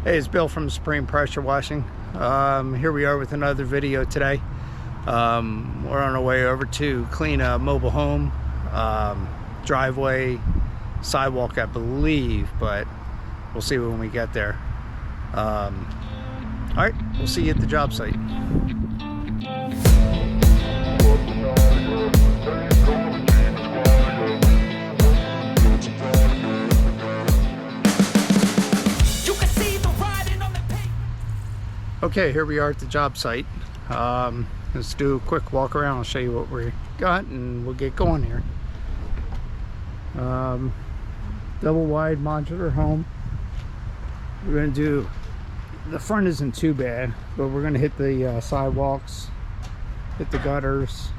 Hey, it's Bill from Supreme Pressure Washing. Here we are with another video today. We're on our way over to clean a mobile home, driveway, sidewalk, I believe, but we'll see when we get there. All right, we'll see you at the job site. Okay, here we are at the job site. Let's do a quick walk around. I'll show you what we got and we'll get going here. Double wide modular home. We're going to do, the front isn't too bad, but we're going to hit the sidewalks, hit the gutters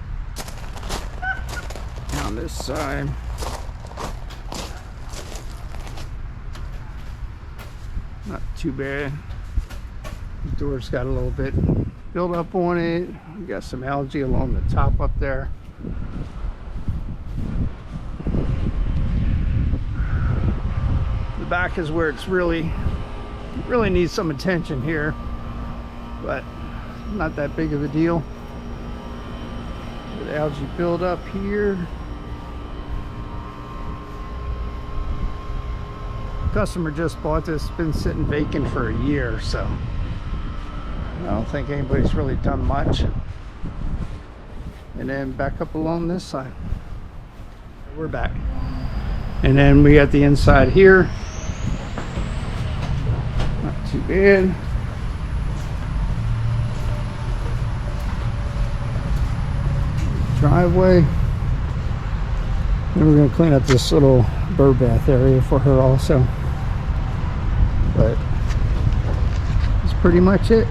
on this side. Not too bad. The door's got a little bit built up on it. We got some algae along the top up there. The back is where it's really needs some attention here, but not that big of a deal. The algae build up here. Customer just bought this, been sitting vacant for a year, so I don't think anybody's really done much. And then back up along this side. We're back. And then we got the inside here. Not too bad. Driveway. And we're going to clean up this little bird bath area for her also. But that's pretty much it.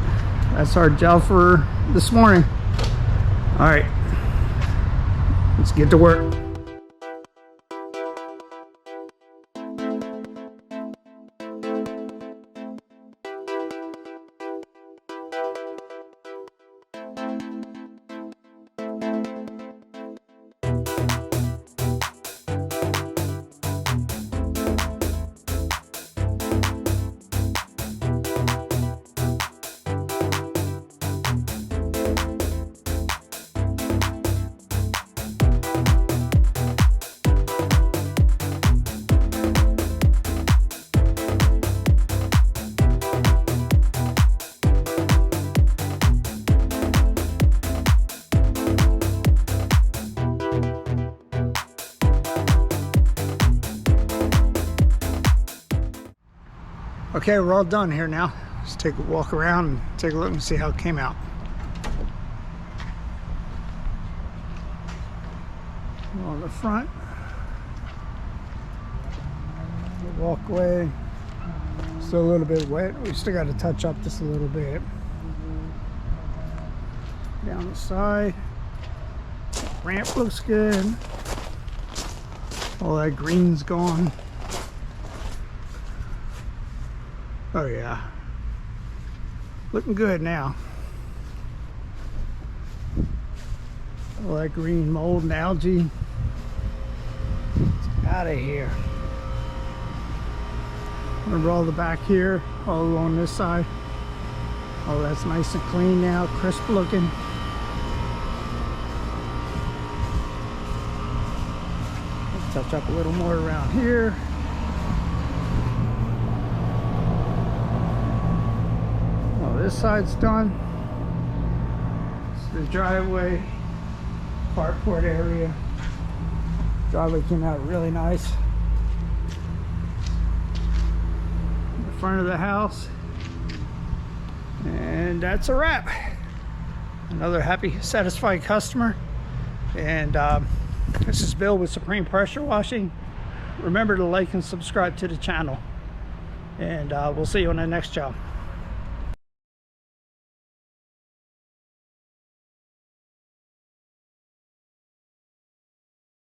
That's our job for this morning. All right, let's get to work. Okay, we're all done here now. Let's take a walk around and take a look and see how it came out. On the front, the walkway, still a little bit wet. We still got to touch up just a little bit. Down the side, ramp looks good. All that green's gone. Oh yeah, looking good now. All that green mold and algae, it's out of here. Remember all the back here, all along this side. Oh, that's nice and clean now, crisp looking. Let's touch up a little more around here. This side's done. It's the driveway, carport area. Driveway came out really nice. The front of the house. And that's a wrap. Another happy, satisfied customer. And this is Bill with Supreme Pressure Washing. Remember to like and subscribe to the channel. And we'll see you on the next job.